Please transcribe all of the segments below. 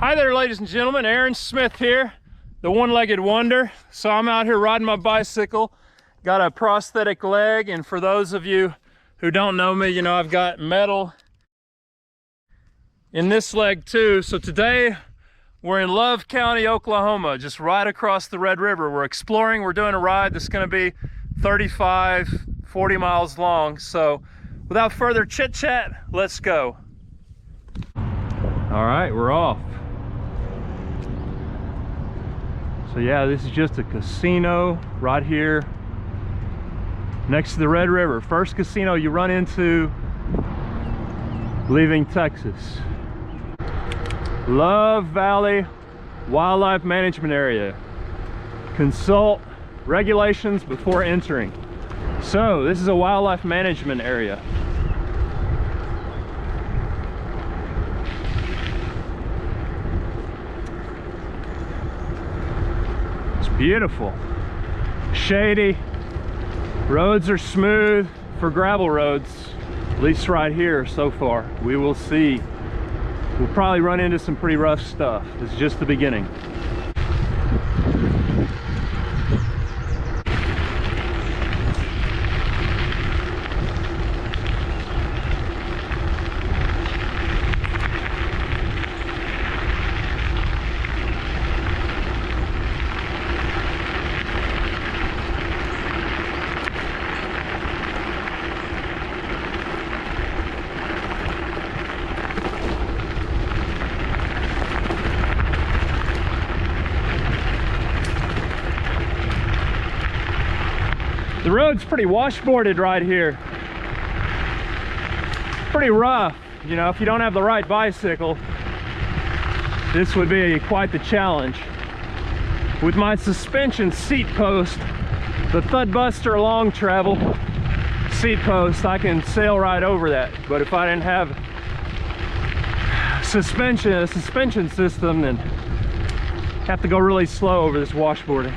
Hi there, ladies and gentlemen. Aaron Smith here, the one-legged wonder. So I'm out here riding my bicycle. Got a prosthetic leg, and for those of you who don't know me, you know I've got metal in this leg too. So today we're in Love County, Oklahoma, just right across the Red River. We're exploring. We're doing a ride that's going to be 35-40 miles long. So without further chit-chat, let's go. All right, we're off. So yeah, this is just a casino right here next to the Red River. First casino you run into leaving Texas. Love Valley Wildlife Management Area. Consult regulations before entering. So this is a wildlife management area. Beautiful, shady, roads are smooth for gravel roads, at least right here so far. We will see. We'll probably run into some pretty rough stuff. This is just the beginning. The road's pretty washboarded right here. Pretty rough, you know, if you don't have the right bicycle, this would be quite the challenge. With my suspension seat post, the Thudbuster long travel seat post, I can sail right over that. But if I didn't have a suspension system, then I have to go really slow over this washboarding.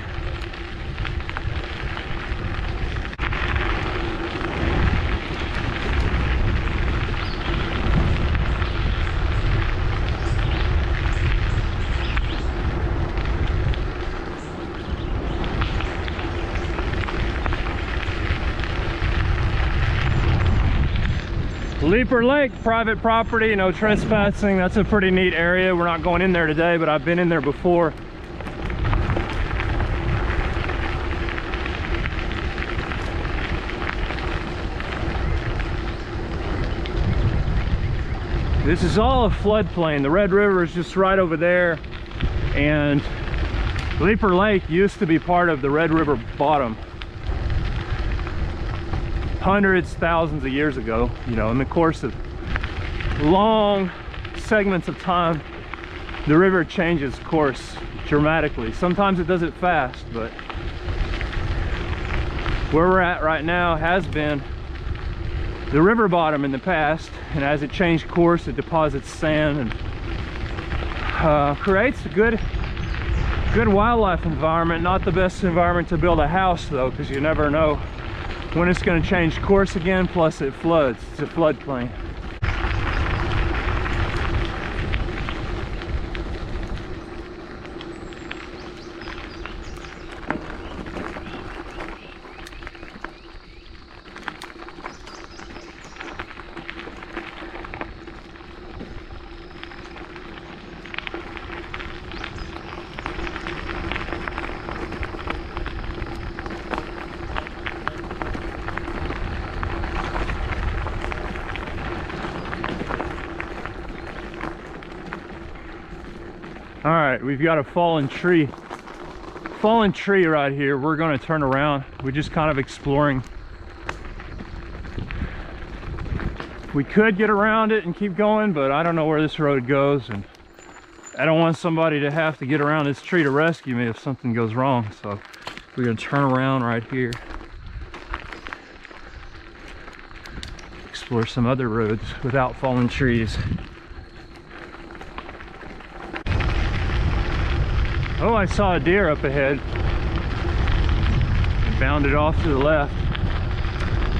Leaper Lake, private property, no trespassing. That's a pretty neat area. We're not going in there today, but I've been in there before. This is all a floodplain. The Red River is just right over there, and Leaper Lake used to be part of the Red River bottom. Hundreds, thousands of years ago, you know, in the course of long segments of time, the river changes course dramatically. Sometimes it does it fast, but where we're at right now has been the river bottom in the past, and as it changed course, it deposits sand and creates a good wildlife environment. Not the best environment to build a house though, because you never know when it's going to change course again, plus it floods. It's a floodplain. All right, we've got a fallen tree right here. We're going to turn around. We're just kind of exploring. We could get around it and keep going, but I don't know where this road goes, and I don't want somebody to have to get around this tree to rescue me if something goes wrong. So we're going to turn around right here, explore some other roads without fallen trees. Oh, I saw a deer up ahead. It bounded off to the left.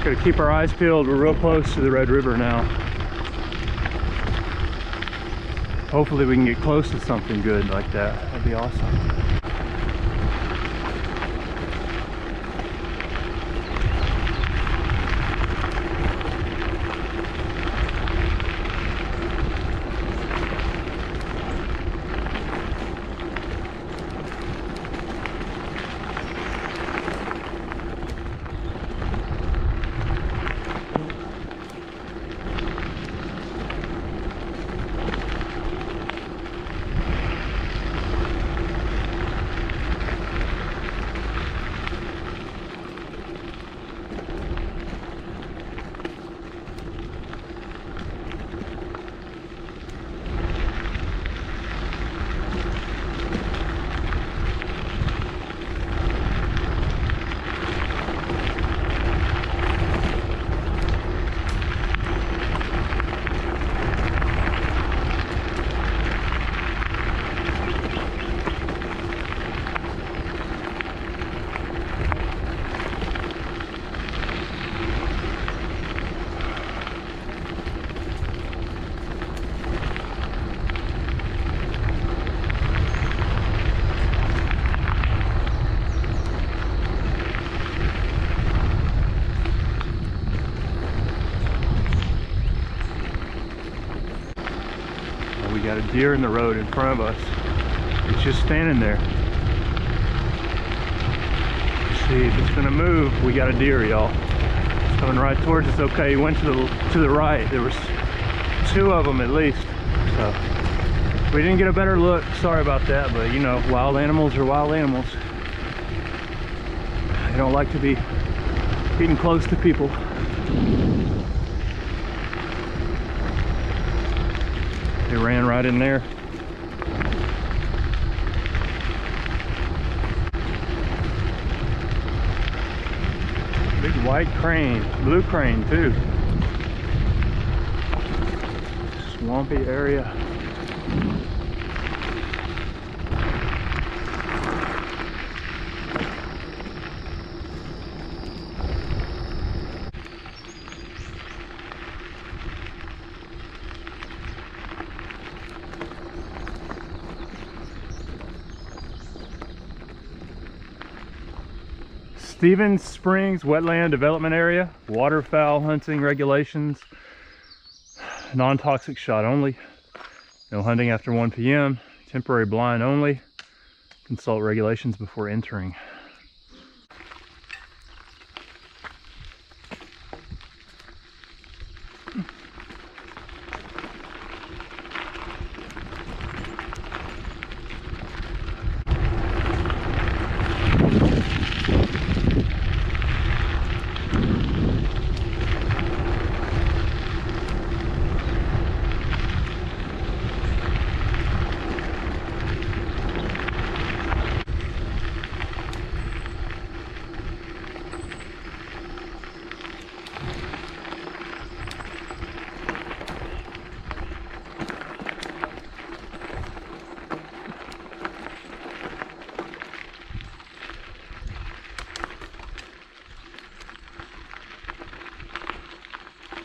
Gotta keep our eyes peeled. We're real close to the Red River now. Hopefully we can get close to something good like that. That'd be awesome. We got a deer in the road in front of us. It's just standing there. Let's see if it's gonna move. We got a deer, y'all. It's coming right towards us. Okay, he went to the right. There was 2 of them at least. So we didn't get a better look. Sorry about that, but you know, wild animals are wild animals. They don't like to be getting close to people. They ran right in there. Big white crane, blue crane too. Swampy area. Stevens Springs Wetland Development Area, waterfowl hunting regulations, non-toxic shot only, no hunting after 1 p.m., temporary blind only, consult regulations before entering.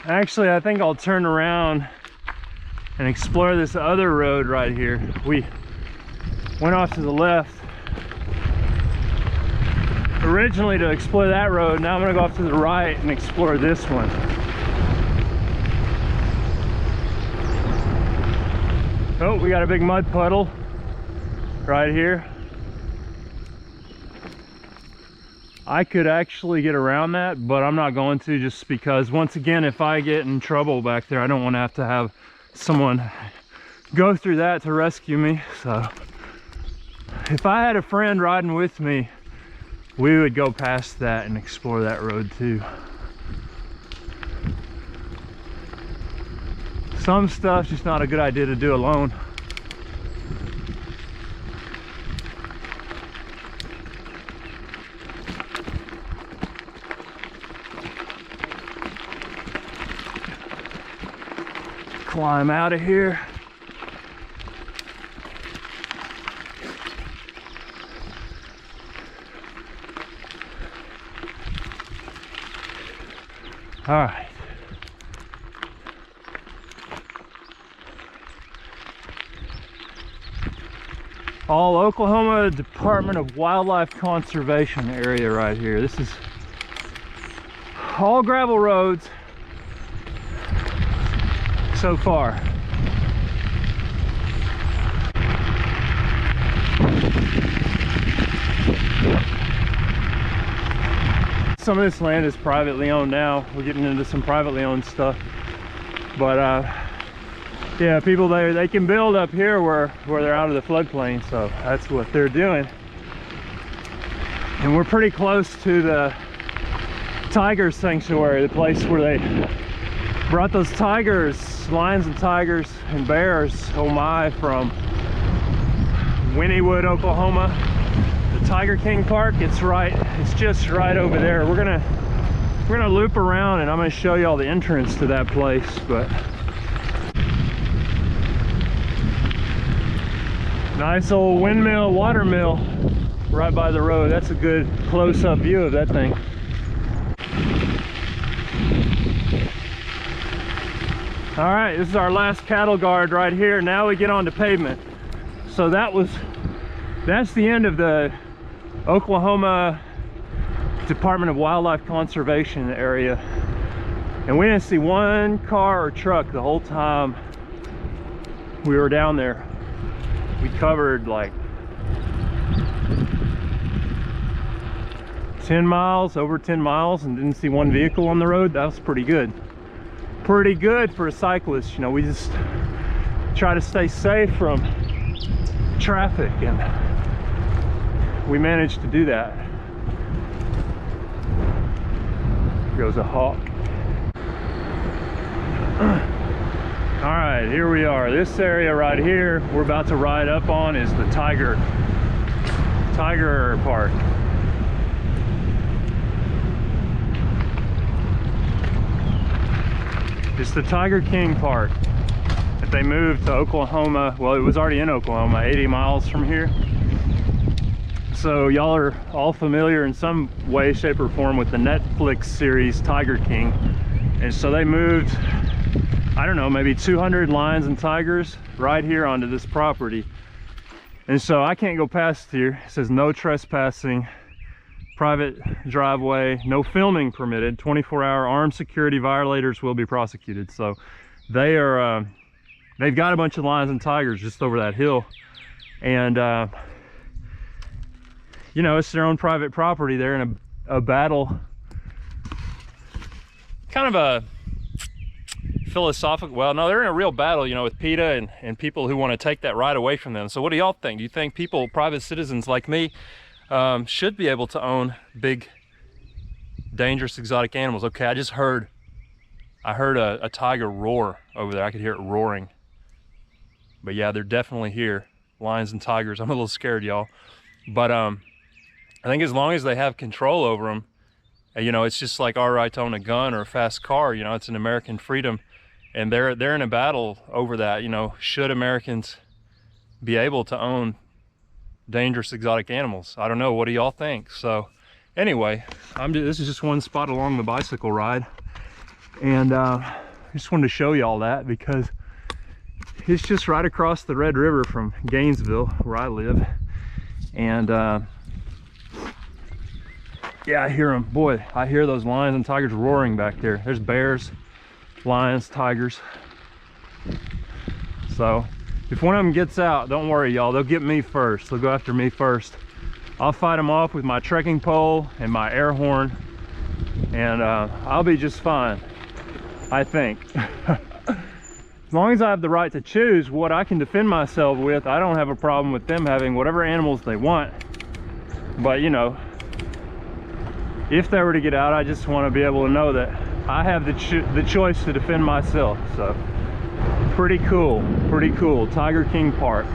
Actually, I think I'll turn around and explore this other road right here. We went off to the left originally to explore that road. Now I'm gonna go off to the right and explore this one. Oh, we got a big mud puddle right here. I could actually get around that, but I'm not going to, just because once again, if I get in trouble back there, I don't want to have someone go through that to rescue me. So if I had a friend riding with me, we would go past that and explore that road too. Some stuff's just not a good idea to do alone. Climb out of here. All right. all Oklahoma Department of Wildlife Conservation area right here. This is all gravel roads so far. Some of this land is privately owned now. We're getting into some privately owned stuff, but yeah, people they can build up here where they're out of the floodplain, so that's what they're doing. And we're pretty close to the tiger sanctuary, the place where they brought those tigers, lions and tigers and bears, oh my, from Wynnewood, Oklahoma. The Tiger King Park, it's just right over there. We're gonna loop around and I'm gonna show you all the entrance to that place. But nice old windmill, water mill right by the road. That's a good close-up view of that thing. All right, this is our last cattle guard right here. Now we get on to pavement. So that's the end of the Oklahoma Department of Wildlife Conservation area. And we didn't see one car or truck the whole time we were down there. We covered like 10 miles, over 10 miles, and didn't see one vehicle on the road. That was pretty good. Pretty good for a cyclist. You know, we just try to stay safe from traffic, and we managed to do that. Here goes a hawk. All right, here we are. This area right here we're about to ride up on is the Tiger Park. It's the Tiger King Park that they moved to Oklahoma. Well, it was already in Oklahoma, 80 miles from here. So y'all are all familiar in some way, shape, or form with the Netflix series Tiger King. And so they moved, I don't know, maybe 200 lions and tigers right here onto this property. And so I can't go past here. It says no trespassing, private driveway, no filming permitted, 24-hour armed security violators will be prosecuted. So they are, they've got a bunch of lions and tigers just over that hill. And, you know, it's their own private property. They're in a battle, kind of a philosophical, well, no, they're in a real battle, you know, with PETA and people who want to take that right away from them. So what do y'all think? Do you think people, private citizens like me, should be able to own big, dangerous, exotic animals? Okay, I heard a tiger roar over there. I could hear it roaring. But yeah, they're definitely here. Lions and tigers. I'm a little scared, y'all. But I think as long as they have control over them, you know, it's just like our right to own a gun or a fast car. You know, it's an American freedom, and they're in a battle over that. You know, should Americans be able to own dangerous exotic animals? I don't know. What do y'all think? So anyway, this is just one spot along the bicycle ride, and I just wanted to show y'all that because it's just right across the Red River from Gainesville, where I live. And yeah, I hear them. Boy, I hear those lions and tigers roaring back there. There's bears, lions, tigers. So if one of them gets out, don't worry, y'all. They'll get me first. They'll go after me first. I'll fight them off with my trekking pole and my air horn, and I'll be just fine, I think. As long as I have the right to choose what I can defend myself with, I don't have a problem with them having whatever animals they want. But, you know, if they were to get out, I just want to be able to know that I have the choice to defend myself. So pretty cool, pretty cool. Tiger King Park.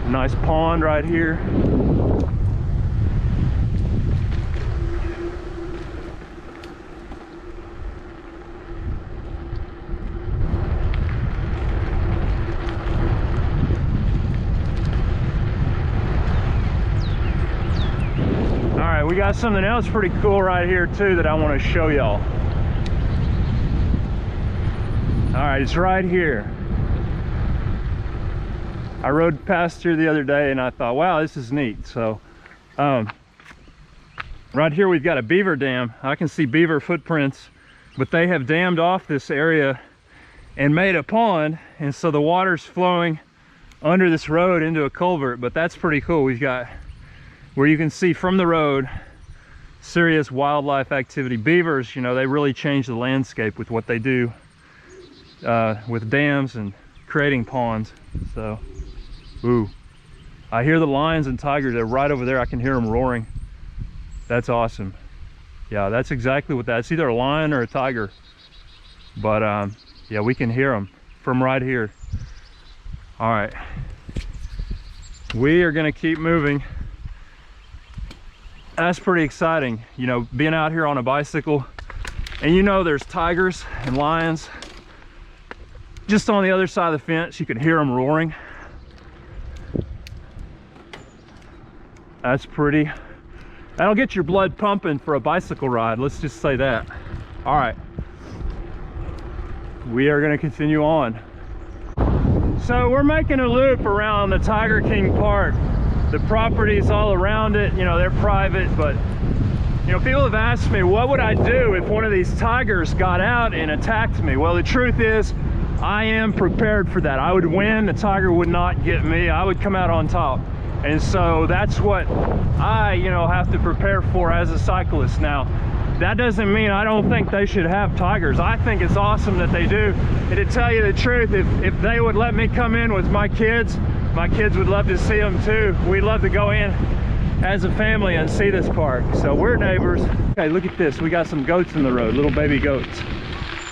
Nice pond right here. We got something else pretty cool right here too that I want to show y'all. All right, it's right here. I rode past here the other day and I thought, wow, this is neat. So right here we've got a beaver dam. I can see beaver footprints, but they have dammed off this area and made a pond, and so the water's flowing under this road into a culvert. But that's pretty cool. We've got where you can see from the road serious wildlife activity. Beavers, you know, they really change the landscape with what they do with dams and creating ponds. So, ooh, I hear the lions and tigers. They're right over there. I can hear them roaring. That's awesome. Yeah, that's exactly what that's. Either a lion or a tiger. But yeah, we can hear them from right here. All right, we are gonna keep moving. That's pretty exciting, you know, being out here on a bicycle, and you know there's tigers and lions just on the other side of the fence. You can hear them roaring. That's pretty. That'll get your blood pumping for a bicycle ride, let's just say that. All right, we are going to continue on. So we're making a loop around the Tiger King Park. The properties all around it, you know, they're private, but you know, people have asked me, what would I do if one of these tigers got out and attacked me? Well, the truth is, I am prepared for that. I would win. The tiger would not get me. I would come out on top. And so that's what I, you know, have to prepare for as a cyclist. Now, that doesn't mean I don't think they should have tigers. I think it's awesome that they do. And to tell you the truth, if they would let me come in with my kids would love to see them too. We'd love to go in as a family and see this park. So we're neighbors. Okay, look at this. We got some goats in the road, little baby goats.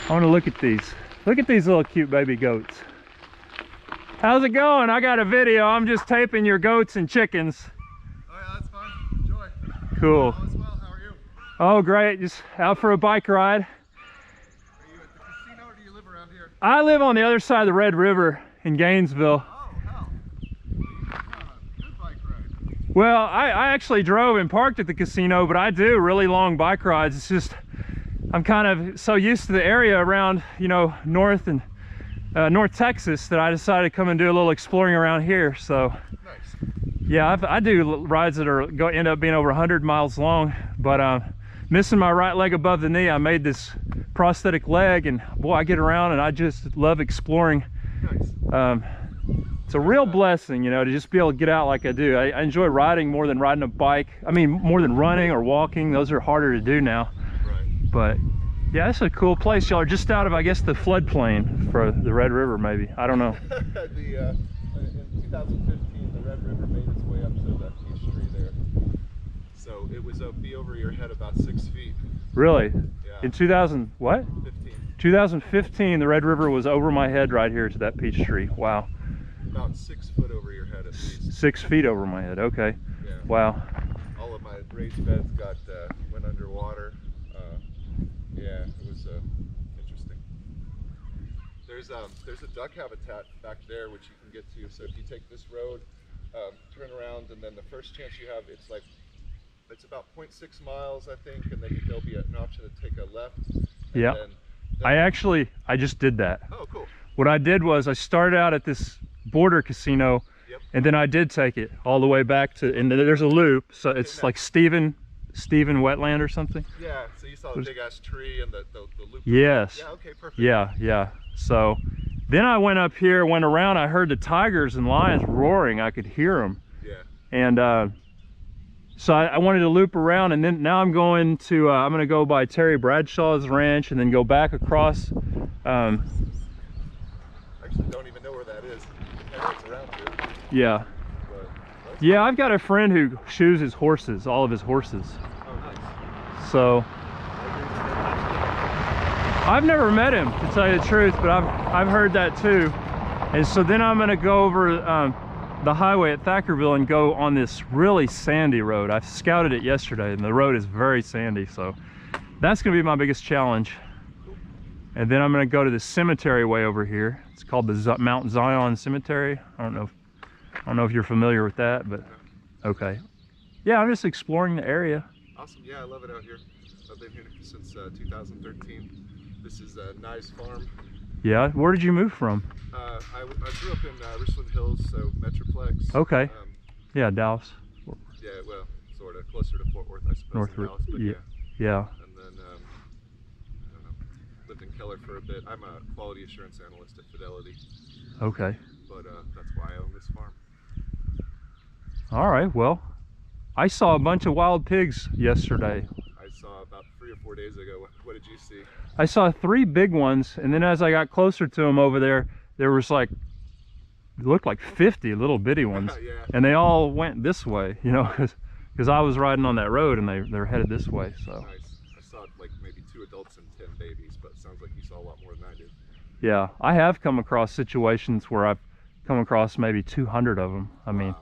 I want to look at these. Look at these little cute baby goats. How's it going? I got a video. I'm just taping your goats and chickens. Oh yeah, that's fun. Enjoy. Cool. All is well. How are you? Oh, great. Just out for a bike ride. Are you at the casino or do you live around here? I live on the other side of the Red River in Gainesville. Oh, hell. Good bike ride. Well, I actually drove and parked at the casino, but I do really long bike rides. It's just, I'm kind of so used to the area around, you know, North Texas, that I decided to come and do a little exploring around here. So Nice. yeah, I do rides that end up being over 100 miles long, but missing my right leg above the knee, I made this prosthetic leg, and boy, I get around and I just love exploring. Nice. It's a real blessing, you know, to just be able to get out like I do. I enjoy riding more than riding a bike. I mean, more than running or walking. Those are harder to do now. Right. But yeah, it's a cool place. Y'all are just out of, I guess, the floodplain for the Red River, maybe. I don't know. In 2015, the Red River made its way up to that peach tree there. So it was be over your head about 6 feet. Really? Yeah. In 2000, what? 15. 2015, the Red River was over my head right here to that peach tree. Wow. About 6 foot over your head at least. 6 feet over my head. Okay. Yeah. Wow. All of my raised beds went underwater. Yeah, it was interesting. There's a duck habitat back there which you can get to. So if you take this road, turn around, and then the first chance you have, it's about 0.6 miles, I think, and then there'll be an option to take a left. Yeah. I just did that. Oh, cool. What I did was I started out at this border casino. Yep. And then I did take it all the way back to, and there's a loop, so it's like Stephen Wetland or something. Yeah, so you saw the big ass tree and the loop. Yes. Yeah, okay, perfect. Yeah. So then I went up here, went around, I heard the tigers and lions roaring. I could hear them. Yeah. And so I wanted to loop around, and then now I'm going to, I'm going to go by Terry Bradshaw's ranch and then go back across. Actually, don't even know where that is. I know it's around here. Yeah. But Yeah, I've got a friend who shoes his horses, all of his horses. oh, nice. So I've never met him, to tell you the truth, but I've heard that too. And so then I'm going to go over the highway at Thackerville and go on this really sandy road. I scouted it yesterday, and the road is very sandy, so that's going to be my biggest challenge. And then I'm going to go to the cemetery way over here. It's called the Mount Zion Cemetery. I don't know if you're familiar with that, but okay. Yeah, I'm just exploring the area. Awesome. Yeah, I love it out here. I've been here since 2013. This is a nice farm. Yeah, where did you move from? I grew up in Richland Hills, so Metroplex. Okay. Yeah, Dallas. Yeah, well, sort of closer to Fort Worth, I suppose, than Dallas, but yeah. yeah. Yeah. And then, I don't know, lived in Keller for a bit. I'm a quality assurance analyst at Fidelity. Okay. But that's why I own this farm. All right, well, I saw a bunch of wild pigs yesterday. I saw about 3 or 4 days ago. What did you see? I saw 3 big ones, and then as I got closer to them over there, there was like, it looked like 50 little bitty ones. Yeah. And they all went this way, you know, because I was riding on that road and they're headed this way, so. Nice. I saw like maybe 2 adults and 10 babies, but it sounds like you saw a lot more than I did. Yeah, I have come across situations where I've come across maybe 200 of them. I mean, wow.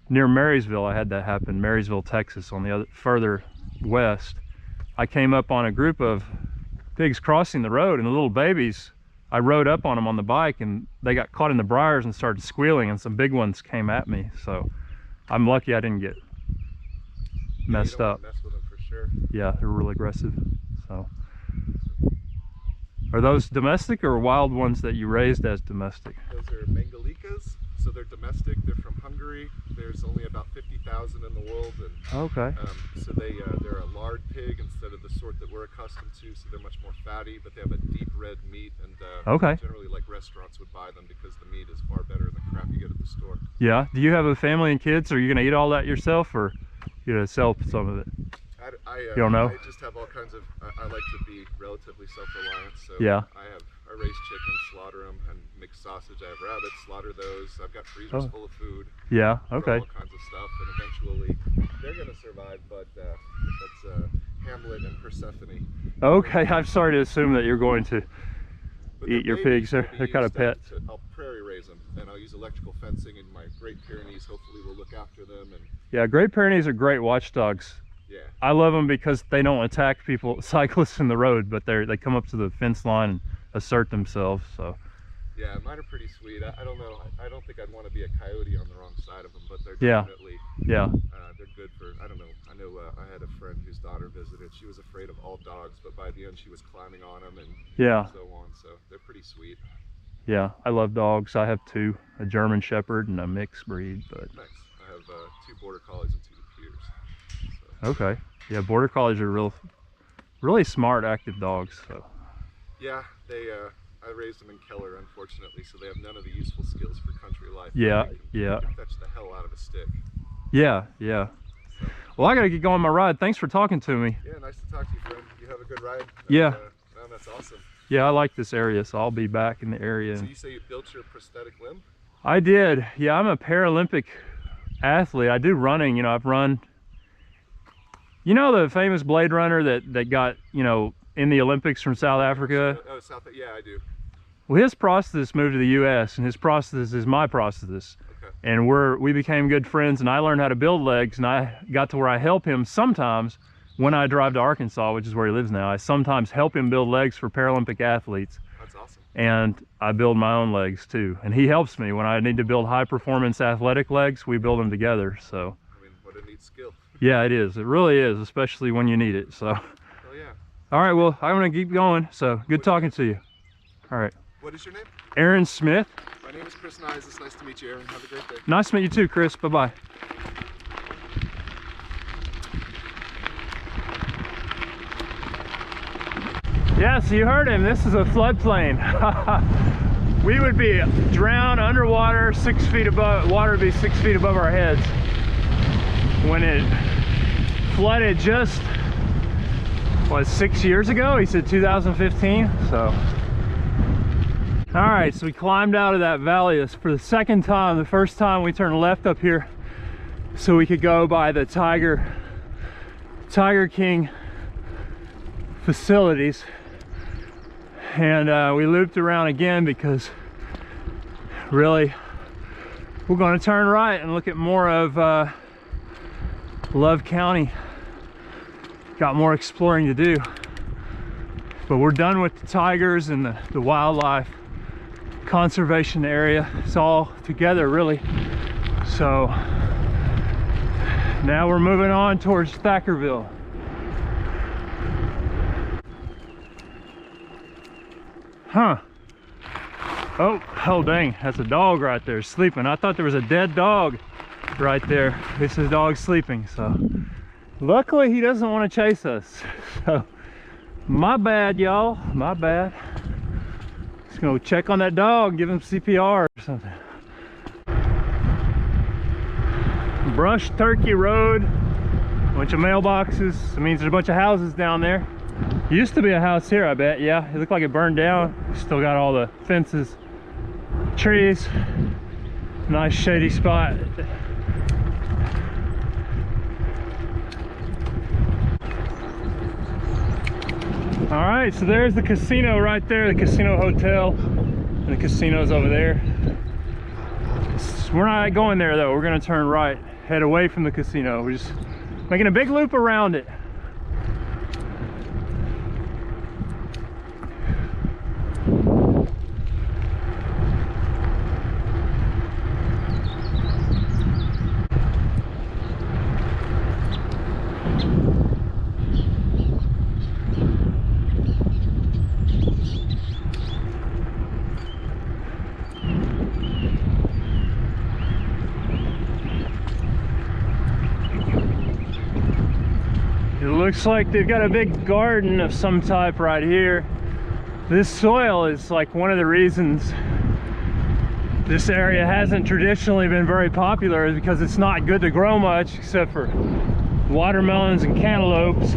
Near Marysville, I had that happen. Marysville, Texas, on the other further west. I came up on a group of pigs crossing the road, and the little babies, I rode up on them on the bike, and they got caught in the briars and started squealing, and some big ones came at me. So I'm lucky I didn't get messed up. Mess with them for sure. Yeah, they're really aggressive. So, are those domestic or wild ones that you raised as domestic? Those are Mangalikas, so they're domestic. They're from Hungary. There's only about 50,000 in the world, and Okay. so they're a lard pig instead of the sort that we're accustomed to. So they're much more fatty, but they have a deep red meat, and Okay. generally like restaurants would buy them because the meat is far better than the crap you get at the store. Yeah. Do you have a family and kids? Are you gonna eat all that yourself, or you gonna sell some of it? You don't know? I just have all kinds of. I like to be relatively self-reliant, so Yeah. I raise chickens, slaughter them, and mix sausage. I have rabbits, slaughter those. I've got freezers full of food. Yeah. Grow Okay. all kinds of stuff, and eventually they're gonna survive. But that's Hamlet and Persephone. Okay. I'm sorry to assume that you're going to But eat the your babies pigs. They're will be kind of used pets. I'll prairie raise them, and I'll use electrical fencing, and my Great Pyrenees hopefully will look after them. And Yeah. Great Pyrenees are great watchdogs. yeah. I love them because they don't attack people, cyclists in the road, but they come up to the fence line and assert themselves. So. Yeah, mine are pretty sweet. I don't know. I don't think I'd want to be a coyote on the wrong side of them, but they're Yeah. definitely Yeah. they're good for. I don't know. I know. I had a friend whose daughter visited. She was afraid of all dogs, but by the end she was climbing on them and Yeah. so on. So they're pretty sweet. Yeah. I love dogs. I have 2, a German Shepherd and a mixed breed. But Nice. I have 2 border collies and 2 Deputers. So. okay. Yeah. Border collies are really smart, active dogs. So. Yeah, I raised them in Keller, unfortunately, so they have none of the useful skills for country life. Yeah. They Yeah. can fetch the hell out of a stick. Yeah. Yeah. So. Well, I gotta get going on my ride. Thanks for talking to me. Yeah, nice to talk to you, friend. You have a good ride. Yeah. No, that's awesome. Yeah, I like this area, so I'll be back in the area. So you say you built your prosthetic limb? I did. Yeah, I'm a Paralympic athlete. I do running. You know, I've run. You know the famous Blade Runner that got, you know, in the Olympics from South Africa? Oh, yeah, I do. Well, his prosthetist moved to the U.S. and his prosthetist is my prosthetist. Okay. And we became good friends, and I learned how to build legs, and I got to where I help him sometimes when I drive to Arkansas, which is where he lives now. I sometimes help him build legs for Paralympic athletes. That's awesome. And I build my own legs too. And he helps me when I need to build high performance athletic legs. We build them together. So I mean, what a neat skill. yeah, it is. It really is, especially when you need it. So Oh yeah. all right, well, I'm gonna keep going. So good talking to you. All right. What is your name? Aaron Smith. My name is Chris Nyes. It's nice to meet you, Aaron. Have a great day. Nice to meet you too, Chris. Bye-bye. Yeah, so you heard him. This is a floodplain. We would be drowned underwater, 6 feet above, water would be 6 feet above our heads. When it flooded just, what, 6 years ago? He said 2015, so. All right, so we climbed out of that valley for the second time. The first time we turned left up here so we could go by the Tiger King facilities. And we looped around again because really we're going to turn right and look at more of Love County. Got more exploring to do, but we're done with the tigers and the wildlife conservation area. It's all together really. So now we're moving on towards Thackerville. Huh. Oh dang, that's a dog right there sleeping. I thought there was a dead dog right there. This is dog sleeping, so luckily he doesn't want to chase us. So my bad, y'all, my bad. Just gonna check on that dog, give him CPR or something. Brush Turkey Road, bunch of mailboxes. It means there's a bunch of houses down there. Used to be a house here, I bet. Yeah, it looked like it burned down. Still got all the fences, trees. Nice shady spot. All right, so there's the casino right there, the casino hotel, and the casino's over there. We're not going there though. We're gonna turn right, head away from the casino. We're just making a big loop around it. Looks like they've got a big garden of some type right here. This soil is like one of the reasons this area hasn't traditionally been very popular, is because it's not good to grow much except for watermelons and cantaloupes.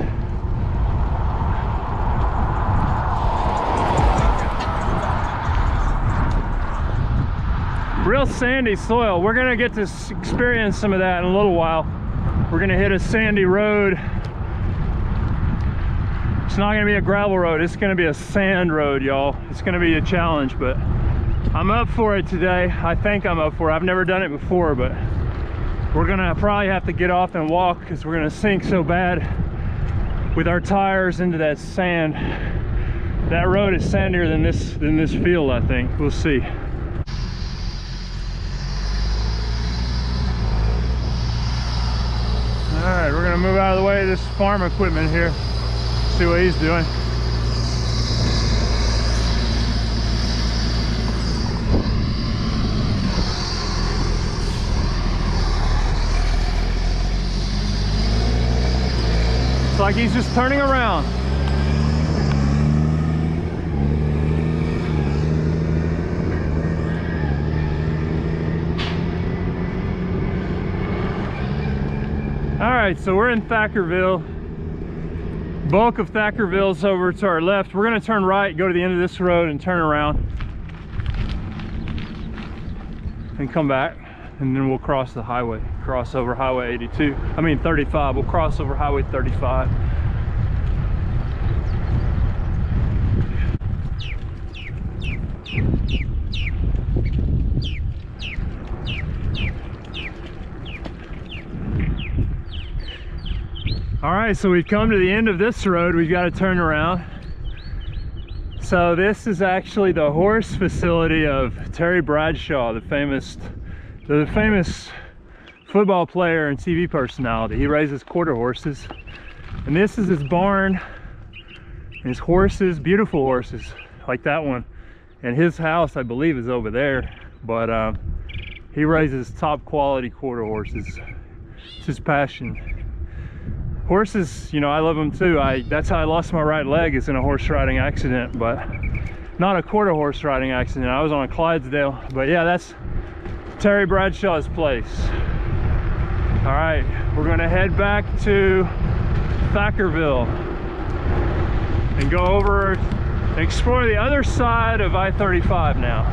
Real sandy soil. We're gonna get to experience some of that in a little while. We're gonna hit a sandy road. It's not gonna be a gravel road, it's gonna be a sand road, y'all. It's gonna be a challenge, but I'm up for it today. I think I'm up for it. I've never done it before, but we're gonna probably have to get off and walk because we're gonna sink so bad with our tires into that sand. That road is sandier than this field, I think. We'll see. All right, we're gonna move out of the way of this farm equipment here. See what he's doing. It's like he's just turning around. All right, so we're in Thackerville. Bulk of Thackerville's over to our left. We're gonna turn right, go to the end of this road and turn around and come back, and then we'll cross the highway, cross over Highway 82. I mean 35, we'll cross over Highway 35. All right, so we've come to the end of this road. We've got to turn around. So this is actually the horse facility of Terry Bradshaw, the famous football player and TV personality. He raises quarter horses. And this is his barn, and his horses, beautiful horses, like that one. And his house, I believe, is over there. But he raises top quality quarter horses. It's his passion. Horses, you know, I love them too. That's how I lost my right leg, is in a horse riding accident, but not a quarter horse riding accident. I was on a Clydesdale. But yeah, that's Terry Bradshaw's place. All right, we're gonna head back to Thackerville and go over and explore the other side of I-35 now.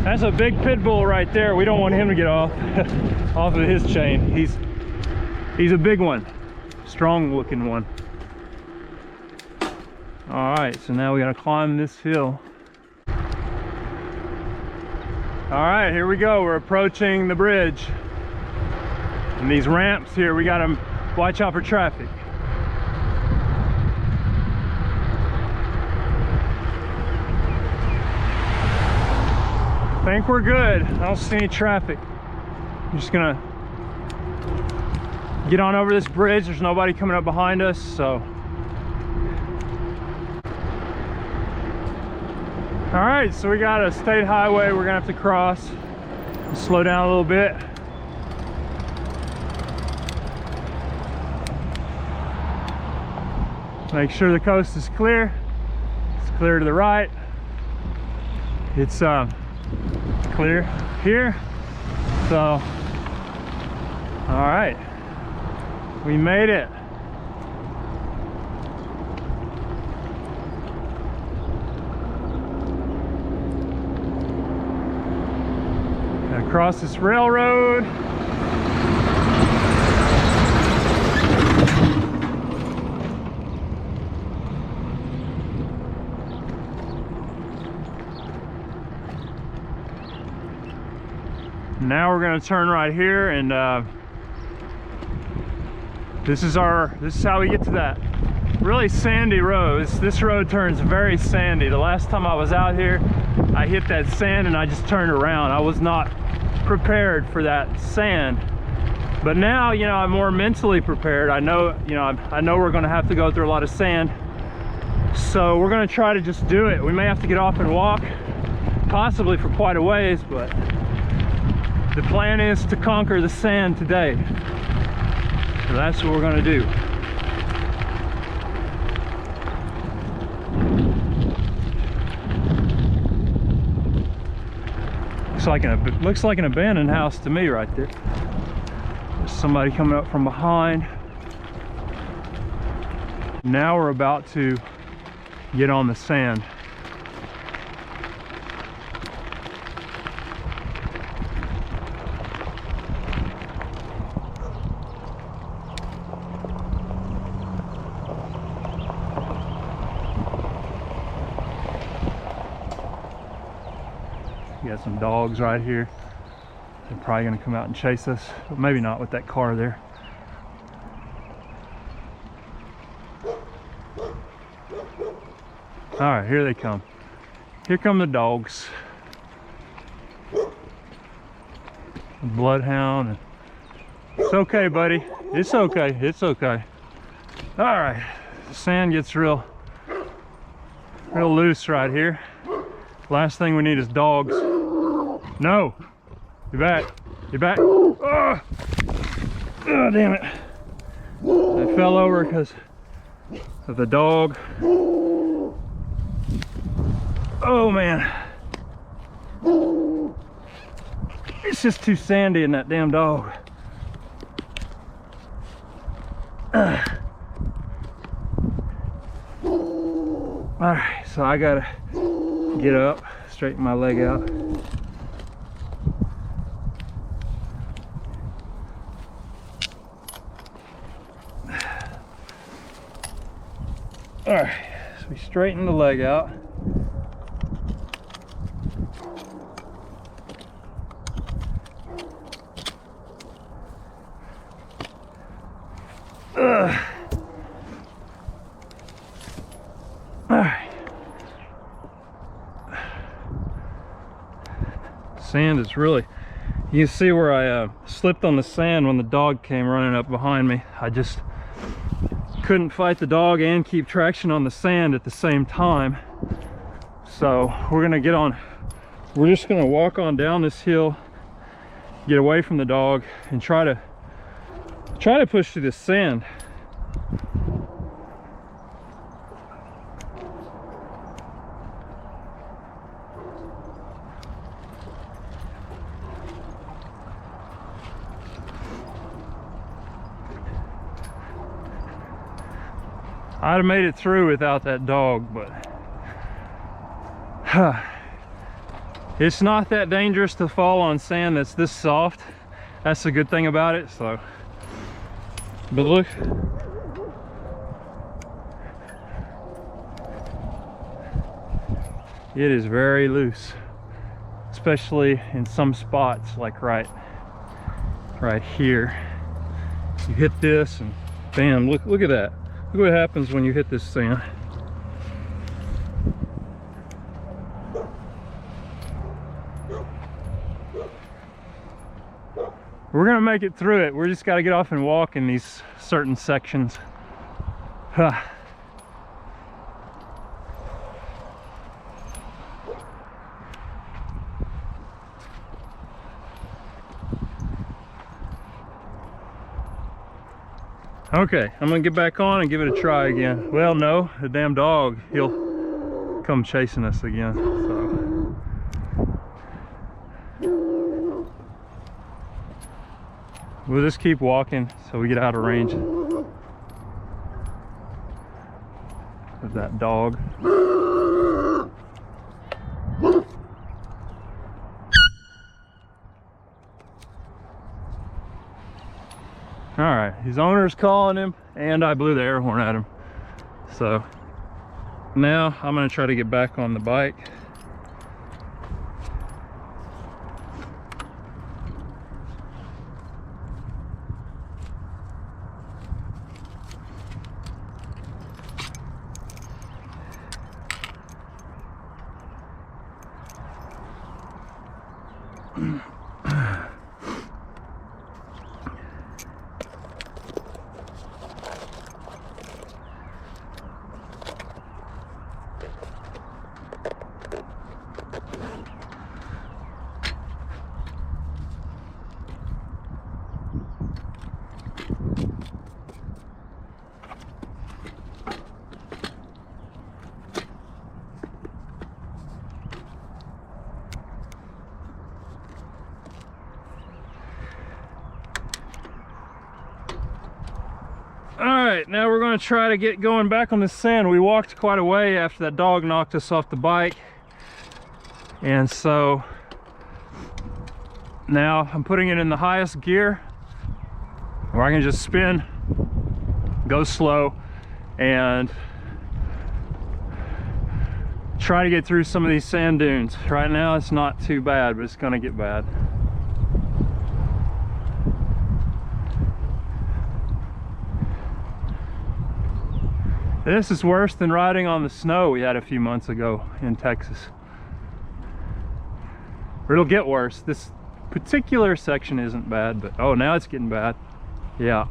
That's a big pit bull right there. We don't want him to get off of his chain. He's a big one, strong looking one. All right, so now we gotta climb this hill. All right, here we go. We're approaching the bridge. And these ramps here, we gotta watch out for traffic. I think we're good. I don't see any traffic. I'm just gonna get on over this bridge. There's nobody coming up behind us, so All right, so we got a state highway we're gonna have to cross. Slow down a little bit. Make sure the coast is clear. It's clear to the right. It's clear here. So, all right, we made it. Across this railroad. Now we're going to turn right here, and this is how we get to that really sandy road. This road turns very sandy. The last time I was out here, I hit that sand and I just turned around. I was not prepared for that sand, but now, you know, I'm more mentally prepared. I know, you know, I know we're going to have to go through a lot of sand, so we're going to try to just do it. We may have to get off and walk, possibly for quite a ways, but the plan is to conquer the sand today. So that's what we're going to do. Looks like an abandoned house to me right there. There's somebody coming up from behind. Now we're about to get on the sand. We got some dogs right here. They're probably going to come out and chase us, but maybe not with that car there. All right, here they come. Here come the dogs. The bloodhound. It's okay, buddy. It's okay. It's okay. All right. The sand gets real loose right here. Last thing we need is dogs. No. You're back. You're back. Oh, damn it. I fell over because of the dog. Oh, man. It's just too sandy in that damn dog. Alright, so I gotta get up, straighten my leg out. Alright, so we straighten the leg out. Alright. Sand is really, you can see where I slipped on the sand when the dog came running up behind me. I just couldn't fight the dog and keep traction on the sand at the same time. So we're gonna get on, we're just gonna walk on down this hill, get away from the dog, and try to push through this sand. I'd have made it through without that dog, but it's not that dangerous to fall on sand that's this soft. That's the good thing about it. So, but look, it is very loose, especially in some spots, like right here. You hit this and bam, look at that. Look what happens when you hit this sand. We're gonna make it through it. We're just gotta get off and walk in these certain sections. Okay, I'm gonna get back on and give it a try again. Well, no, the damn dog, he'll come chasing us again, so. We'll just keep walking so we get out of range of that dog. All right, his owner's calling him, and I blew the air horn at him. So now I'm gonna try to get back on the bike. All right, now we're going to try to get going back on the sand. We walked quite a way after that dog knocked us off the bike. And so now I'm putting it in the highest gear where I can just spin, go slow, and try to get through some of these sand dunes. Right now it's not too bad, but it's going to get bad. This is worse than riding on the snow we had a few months ago in Texas. Or it'll get worse. This particular section isn't bad, but oh, now it's getting bad. Yeah,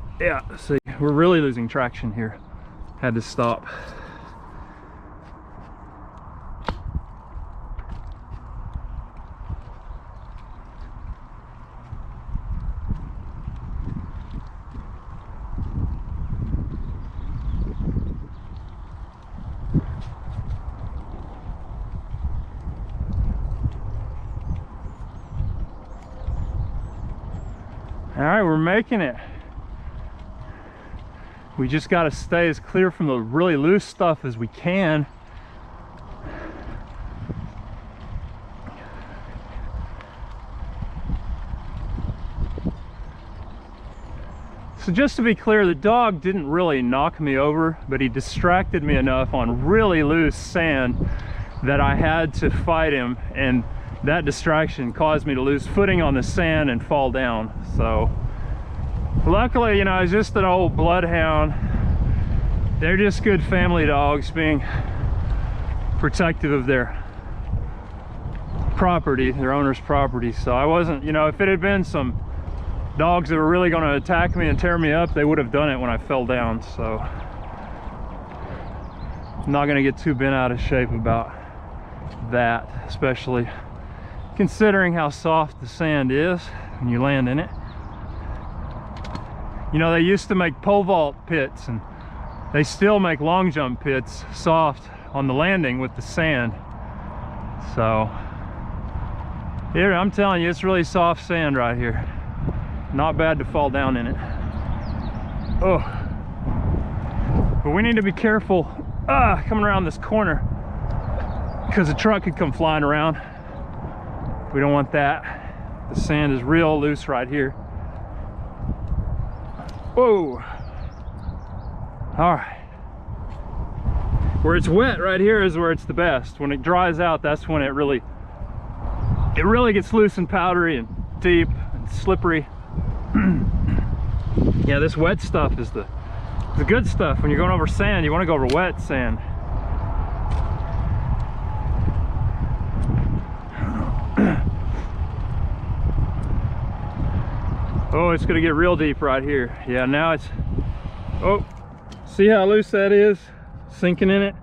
see, we're really losing traction here. Had to stop. All right, we're making it. We just got to stay as clear from the really loose stuff as we can. So just to be clear, the dog didn't really knock me over, but he distracted me enough on really loose sand that I had to fight him, and that distraction caused me to lose footing on the sand and fall down. So luckily, you know, it's just an old bloodhound. They're just good family dogs, being protective of their property, their owner's property. So I wasn't, you know, if it had been some dogs that were really going to attack me and tear me up, they would have done it when I fell down. So I'm not going to get too bent out of shape about that, especially considering how soft the sand is when you land in it. You know, they used to make pole vault pits, and they still make long jump pits soft on the landing with the sand. So here, I'm telling you, it's really soft sand right here. Not bad to fall down in it. Oh, but we need to be careful coming around this corner, because a truck could come flying around. We don't want that. The sand is real loose right here. Whoa. All right. Where it's wet right here is where it's the best. When it dries out, that's when it really gets loose and powdery and deep and slippery. Yeah, this wet stuff is the good stuff. When you're going over sand, you want to go over wet sand. Oh, it's gonna get real deep right here. Yeah, now it's, oh, see how loose that is? Sinking in it.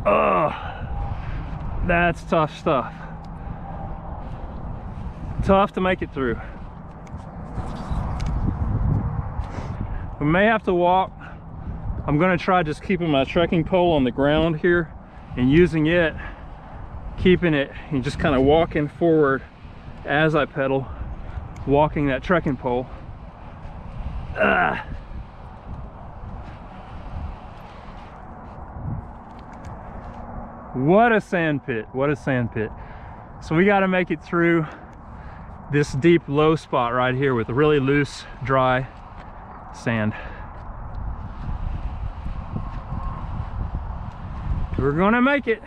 Oh, that's tough stuff. Tough to make it through. We may have to walk. I'm gonna try just keeping my trekking pole on the ground here and using it, keeping it and just kind of walking forward as I pedal, walking that trekking pole. What a sand pit, what a sand pit. So we got to make it through this deep low spot right here with really loose, dry sand. We're gonna make it.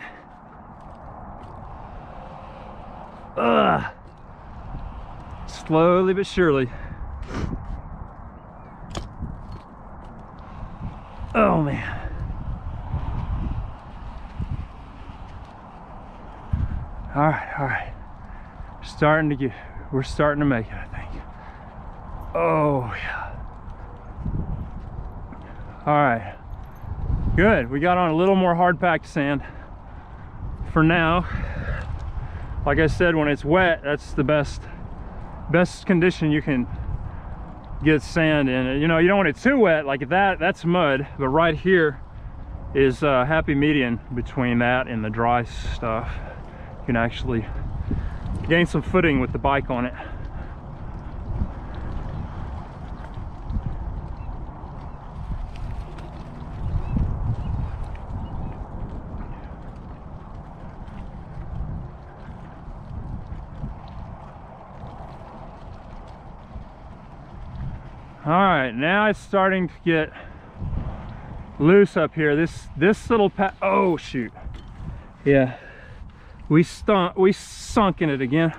Slowly but surely. Oh man. All right. We're starting to make it, I think. Oh yeah. All right. Good. We got on a little more hard packed sand for now. Like I said, when it's wet, that's the best condition you can get sand in. You know, you don't want it too wet like that's mud, but right here is a happy median between that and the dry stuff. You can actually gain some footing with the bike on it. All right, now it's starting to get loose up here. This little oh shoot, yeah, we sunk in it again.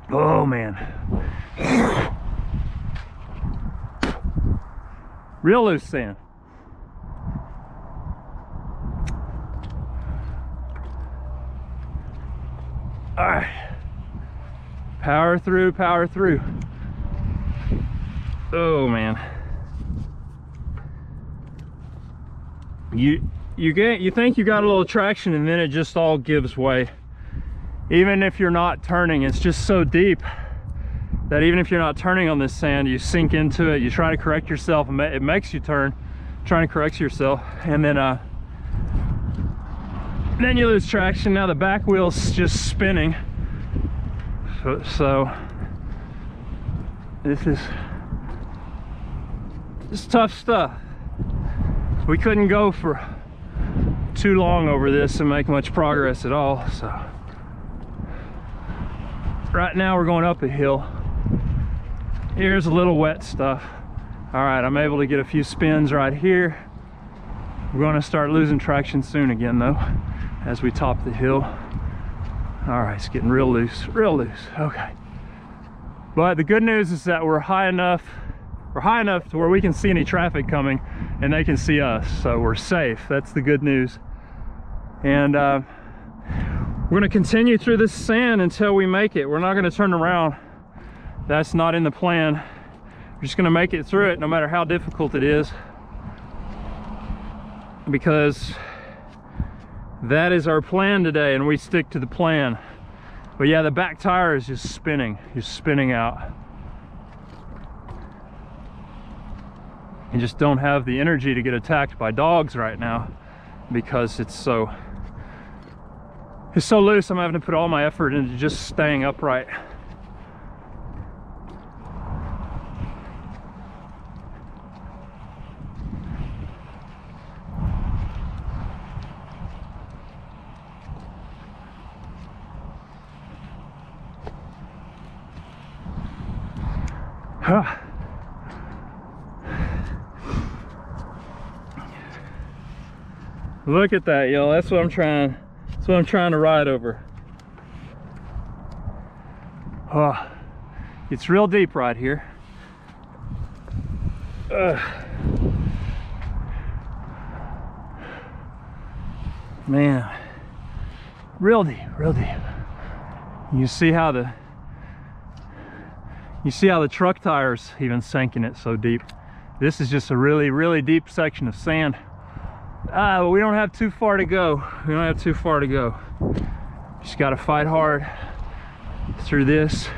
Oh man, real loose sand. All right, power through. Oh man, you think you got a little traction and then it just all gives way. Even if you're not turning, it's just so deep that even if you're not turning on this sand, you sink into it, you try to correct yourself, and it makes you turn, trying to correct yourself, and then you lose traction. Now the back wheel's just spinning. So this is tough stuff. We couldn't go for too long over this and make much progress at all. So right now we're going up a hill. Here's a little wet stuff. All right, I'm able to get a few spins right here. We're going to start losing traction soon again though as we top the hill. All right, it's getting real loose. Okay, but the good news is that we're high enough to where we can see any traffic coming and they can see us, so we're safe. That's the good news. And we're going to continue through this sand until we make it. We're not going to turn around. That's not in the plan. We're just going to make it through it no matter how difficult it is, because that is our plan today and we stick to the plan. But yeah, the back tire is just spinning out. You just don't have the energy to get attacked by dogs right now because it's so loose. I'm having to put all my effort into just staying upright. Look at that, y'all. That's what I'm trying to ride over. It's real deep right here. Man, real deep. You see how the truck tires even sank in it so deep. This is just a really deep section of sand. But we don't have too far to go. Just got to fight hard through this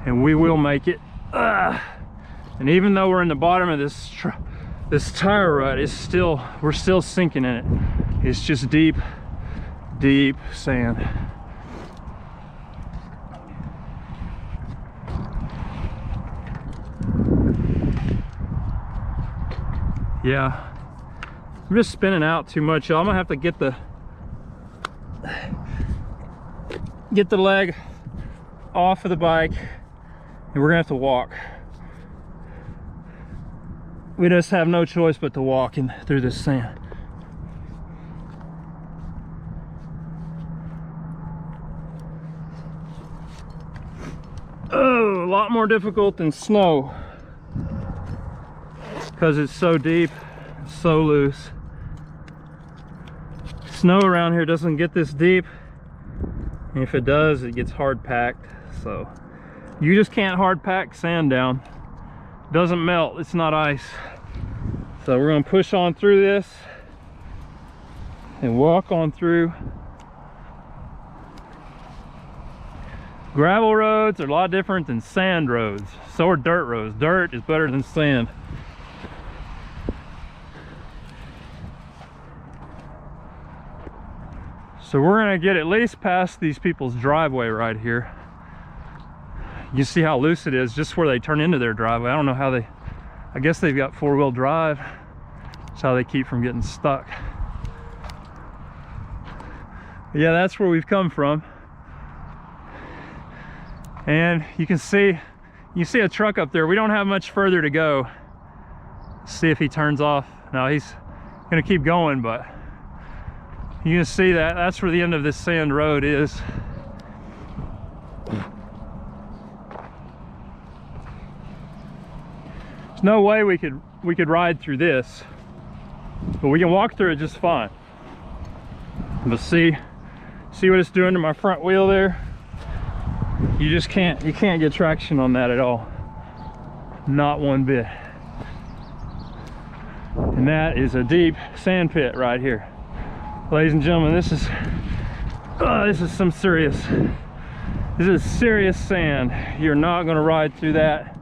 and we will make it. And even though we're in the bottom of this tire rut, we're still sinking in it. It's just deep, deep sand. Yeah, I'm just spinning out too much. I'm gonna have to get the leg off of the bike, and we're gonna have to walk. We just have no choice but to walk through this sand. Oh, a lot more difficult than snow, because it's so deep, so loose. Snow around here doesn't get this deep, and if it does, it gets hard packed. So you just can't hard pack sand down. It doesn't melt, it's not ice. So we're going to push on through this and walk on through. Gravel roads are a lot different than sand roads. So are dirt roads. Dirt is better than sand. So we're gonna get at least past these people's driveway right here. You see how loose it is, just where they turn into their driveway. I don't know how I guess they've got four-wheel drive. That's how they keep from getting stuck. But yeah, that's where we've come from. And you see a truck up there. We don't have much further to go. See if he turns off. No, he's gonna keep going, but you can see that's where the end of this sand road is. There's no way we could ride through this, but we can walk through it just fine. But see what it's doing to my front wheel there? You can't get traction on that at all. Not one bit. And that is a deep sand pit right here. Ladies and gentlemen, this is some serious sand. You're not gonna ride through that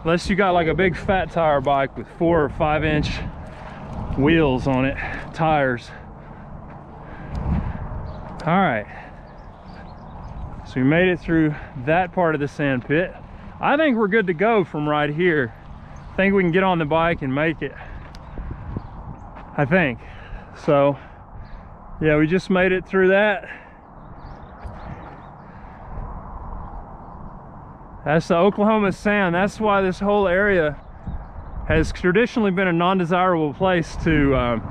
unless you got like a big fat tire bike with 4 or 5 inch wheels on it, tires. All right, so we made it through that part of the sand pit. I think we're good to go from right here. I think we can get on the bike and make it, I think. So yeah, we just made it through that. That's the Oklahoma sand. That's why this whole area has traditionally been a non-desirable place to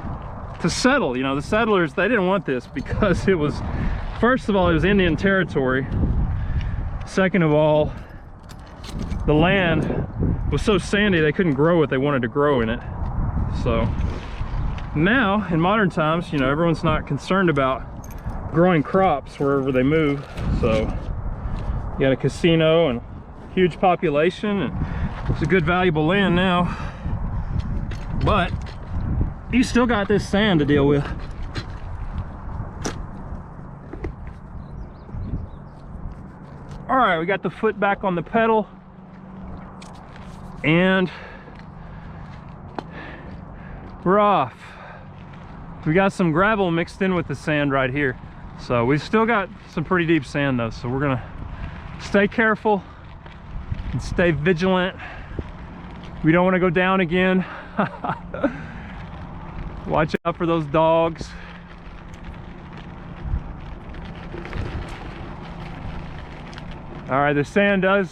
settle. You know, the settlers, they didn't want this because it was, first of all, it was Indian territory. Second of all, the land was so sandy they couldn't grow what they wanted to grow in it. So now, in modern times, you know, everyone's not concerned about growing crops wherever they move. So you got a casino and huge population, and it's a good valuable land now. But you still got this sand to deal with. All right, we got the foot back on the pedal, and we're off. We got some gravel mixed in with the sand right here. So we've still got some pretty deep sand though. So we're gonna stay careful and stay vigilant. We don't want to go down again. Watch out for those dogs. All right, the sand it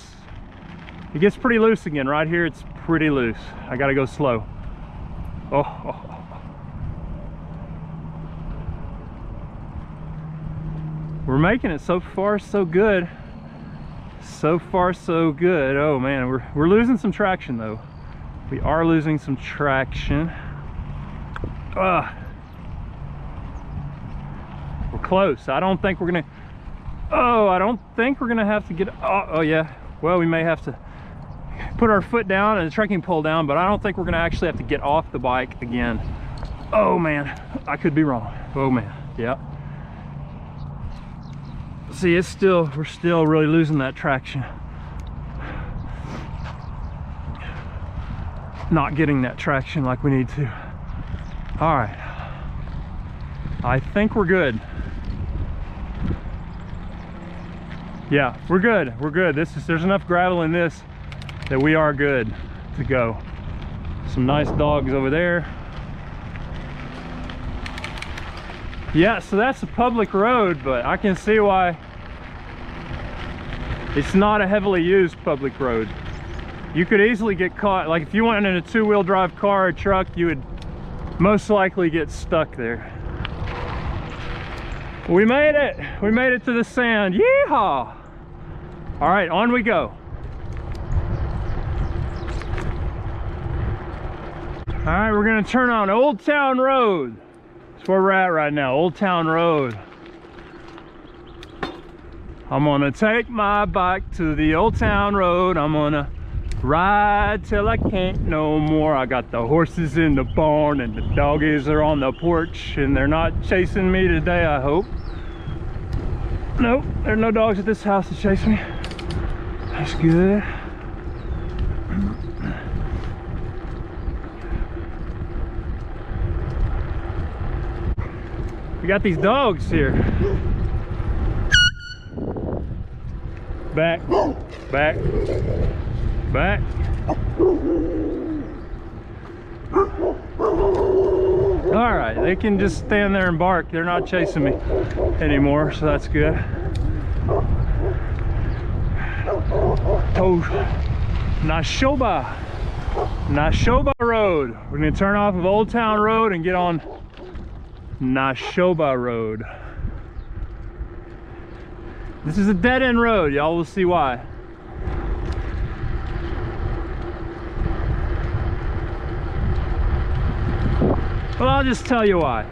gets pretty loose again. Right here, it's pretty loose. I gotta go slow. Oh. We're making it so far, so good. So far, so good. Oh man, we're losing some traction though. We are losing some traction. We're close. I don't think we're gonna have to get, oh yeah. Well, we may have to put our foot down and the trekking pole down, but I don't think we're gonna actually have to get off the bike again. Oh man, I could be wrong. Oh man, yeah. See, we're still really losing that traction. not getting that traction like we need to. All right, I think we're good. Yeah, we're good. We're good. There's enough gravel in this that we are good to go. Some nice dogs over there. Yeah, so that's a public road, but I can see why it's not a heavily used public road. You could easily get caught, like if you went in a two-wheel drive car or truck, you would most likely get stuck there. We made it! We made it to the sand. Yeehaw! All right, on we go. All right, we're gonna turn on Old Town Road. That's where we're at right now, Old Town Road. I'm gonna take my bike to the Old Town Road. I'm gonna ride till I can't no more. I got the horses in the barn and the doggies are on the porch, and they're not chasing me today, I hope. Nope, there are no dogs at this house to chase me. That's good. We got these dogs here. Back, back, back. All right, they can just stand there and bark. They're not chasing me anymore, so that's good. Oh, Nashoba Road. We're gonna turn off of Old Town Road and get on Nashoba Road. This is a dead-end road. Y'all will see why. Well, I'll just tell you why.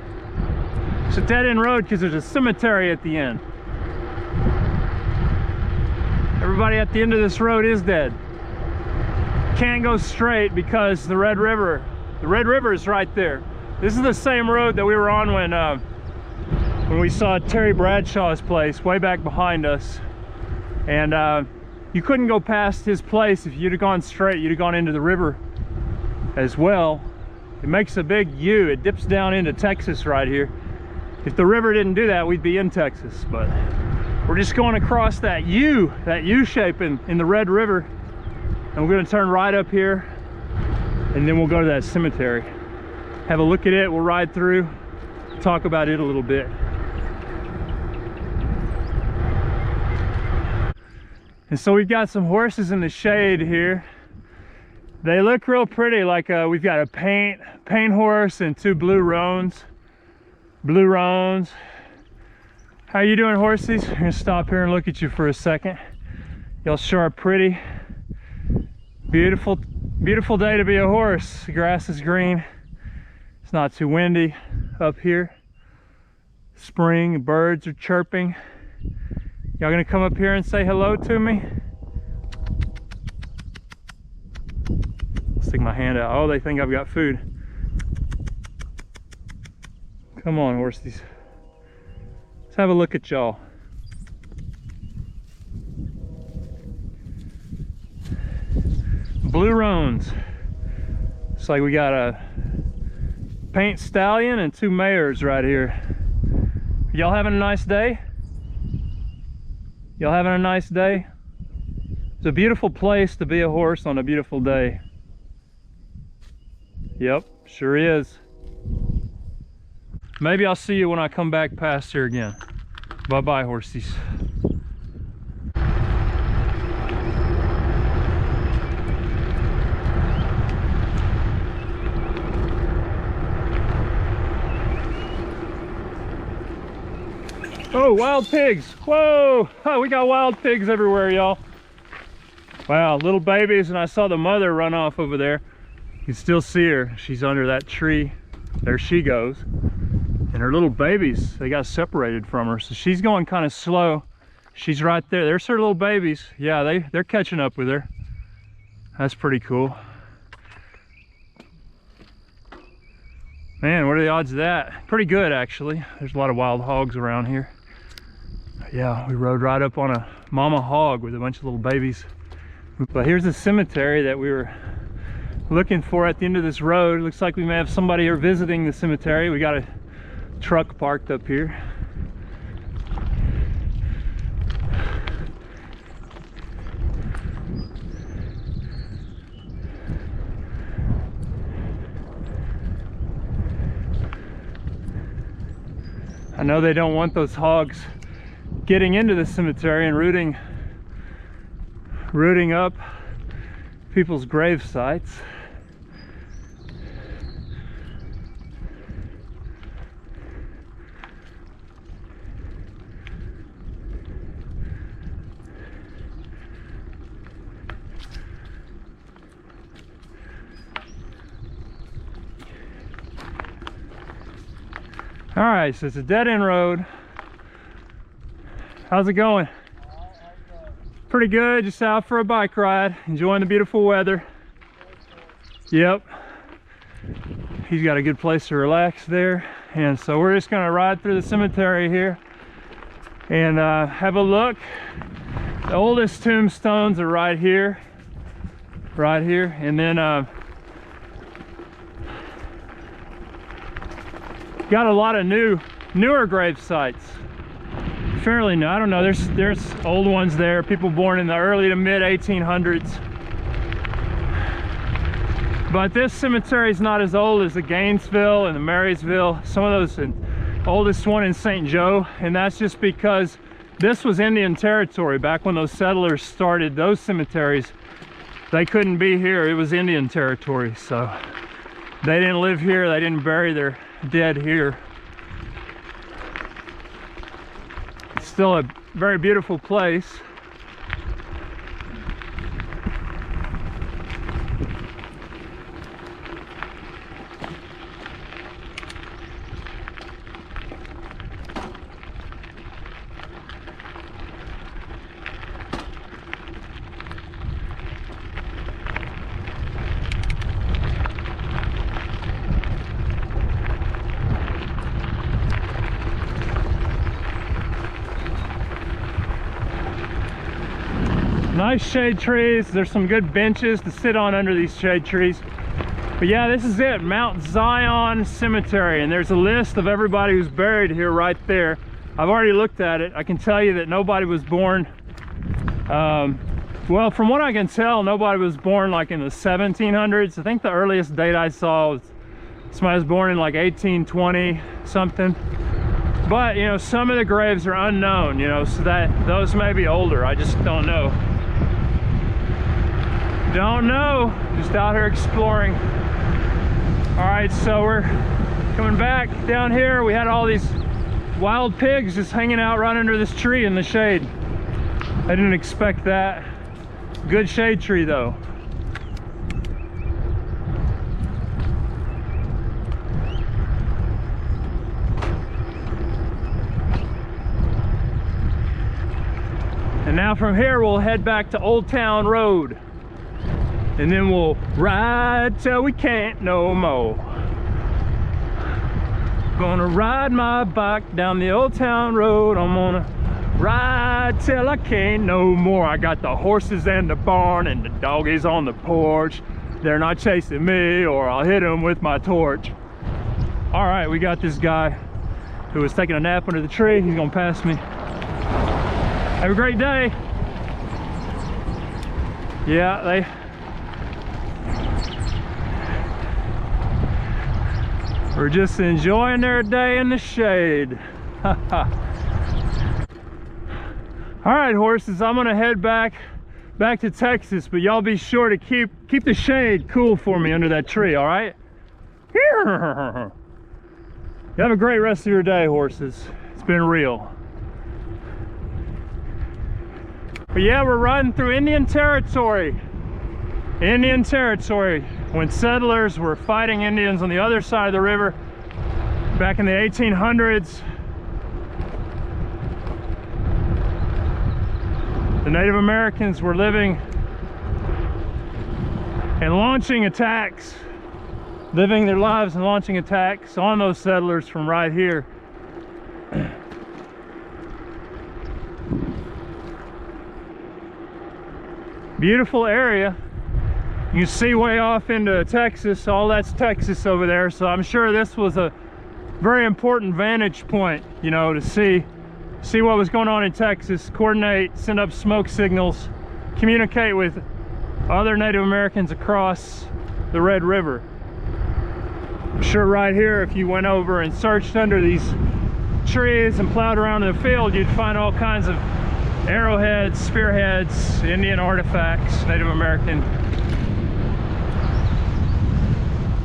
It's a dead-end road because there's a cemetery at the end. Everybody at the end of this road is dead. Can't go straight because the Red River is right there. This is the same road that we were on when we saw Terry Bradshaw's place way back behind us. And you couldn't go past his place. If you'd have gone straight, you'd have gone into the river as well. It makes a big U. It dips down into Texas right here. If the river didn't do that, we'd be in Texas, but we're just going across that U shape in the Red River, and we're going to turn right up here, and then we'll go to that cemetery, have a look at it. We'll ride through, talk about it a little bit. And so we've got some horses in the shade here. They look real pretty, like we've got a paint horse and two blue roans. How you doing, horsies? I'm gonna stop here and look at you for a second. Y'all sure are pretty. Beautiful day to be a horse. The grass is green. It's not too windy up here. Spring, birds are chirping. Y'all gonna come up here and say hello to me? Stick my hand out. Oh, they think I've got food. Come on, horsies. Let's have a look at y'all. Blue roans. It's like we got a paint stallion and two mares right here. Y'all having a nice day? Y'all having a nice day? It's a beautiful place to be a horse on a beautiful day. Yep, sure is. Maybe I'll see you when I come back past here again. Bye-bye, horsies. Oh, wild pigs. Whoa, oh, we got wild pigs everywhere, y'all. Wow, little babies, and I saw the mother run off over there. You can still see her. She's under that tree. There she goes. And her little babies, they got separated from her, so she's going kind of slow. She's right there. There's her little babies. Yeah, they're catching up with her. That's pretty cool. Man, what are the odds of that? Pretty good, actually. There's a lot of wild hogs around here. Yeah, we rode right up on a mama hog with a bunch of little babies. But here's the cemetery that we were looking for at the end of this road. Looks like we may have somebody here visiting the cemetery. We got a truck parked up here. I know they don't want those hogs getting into the cemetery and rooting up people's grave sites. All right, so it's a dead-end road. How's it going? Pretty good, just out for a bike ride, enjoying the beautiful weather. Yep. He's got a good place to relax there. And so we're just gonna ride through the cemetery here and have a look. The oldest tombstones are right here. And then got a lot of newer grave sites. Fairly new. I don't know, there's old ones there, people born in the early to mid 1800s. But this cemetery is not as old as the Gainesville and the Marysville. Some of those, the oldest one in St. Joe, and that's just because this was Indian territory. Back when those settlers started those cemeteries, they couldn't be here. It was Indian territory, so they didn't live here, they didn't bury their dead here. It's still a very beautiful place. Nice shade trees. There's some good benches to sit on under these shade trees. But yeah, this is it, Mount Zion Cemetery, and there's a list of everybody who's buried here right there. I've already looked at it. I can tell you that nobody was born, well, from what I can tell, nobody was born like in the 1700s. I think the earliest date I saw was somebody was born in like 1820 something. But you know, some of the graves are unknown, you know, so that those may be older. I just don't know. Just out here exploring. All right, so we're coming back down here. We had all these wild pigs just hanging out right under this tree in the shade. I didn't expect that. Good shade tree though. And now from here we'll head back to Old Town Road. And then we'll ride till we can't no more. Gonna ride my bike down the Old Town Road. I'm gonna ride till I can't no more. I got the horses in the barn and the doggies on the porch. They're not chasing me or I'll hit them with my torch. All right, we got this guy who was taking a nap under the tree. He's gonna pass me. Have a great day. Yeah, we're just enjoying their day in the shade. All right, horses, I'm gonna head back to Texas, but y'all be sure to keep the shade cool for me under that tree, all right? You have a great rest of your day, horses. It's been real. But yeah, we're riding through Indian territory. Indian territory, when settlers were fighting Indians on the other side of the river back in the 1800s. The Native Americans were living and launching attacks, living their lives and launching attacks on those settlers from right here. Beautiful area. You can see way off into Texas. All that's Texas over there. So I'm sure this was a very important vantage point, you know, to see what was going on in Texas, coordinate, send up smoke signals, communicate with other Native Americans across the Red River. I'm sure right here, if you went over and searched under these trees and plowed around in the field, you'd find all kinds of arrowheads, spearheads, Indian artifacts, Native American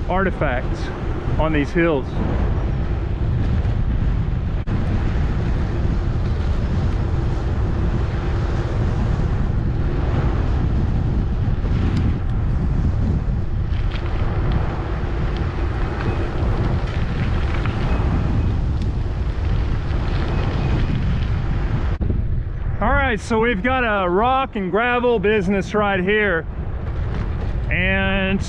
artifacts on these hills. Alright, so we've got a rock and gravel business right here, and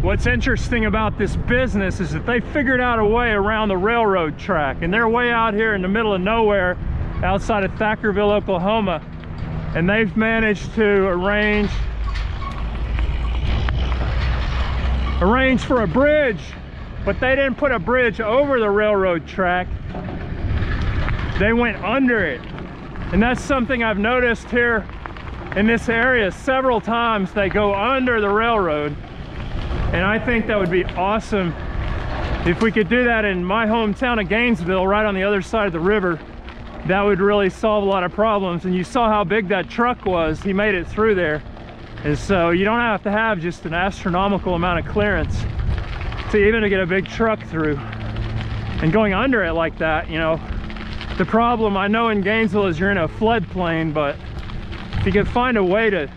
what's interesting about this business is that they figured out a way around the railroad track, and they're way out here in the middle of nowhere outside of Thackerville, Oklahoma, and they've managed to arrange for a bridge, but they didn't put a bridge over the railroad track, they went under it. And that's something I've noticed here in this area several times. They go under the railroad, and I think that would be awesome if we could do that in my hometown of Gainesville, right on the other side of the river. That would really solve a lot of problems. And you saw how big that truck was. He made it through there, and so you don't have to have just an astronomical amount of clearance to even get a big truck through. And going under it like that, you know, the problem I know in Gainesville is you're in a floodplain, but if you can find a way to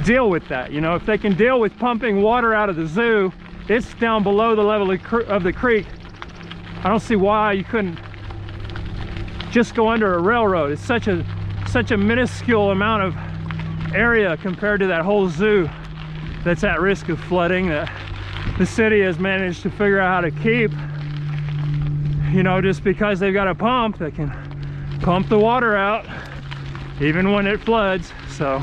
deal with that, you know, if they can deal with pumping water out of the zoo, it's down below the level of the creek. I don't see why you couldn't just go under a railroad. It's such a minuscule amount of area compared to that whole zoo that's at risk of flooding that the city has managed to figure out how to keep. You know, just because they've got a pump that can pump the water out even when it floods. So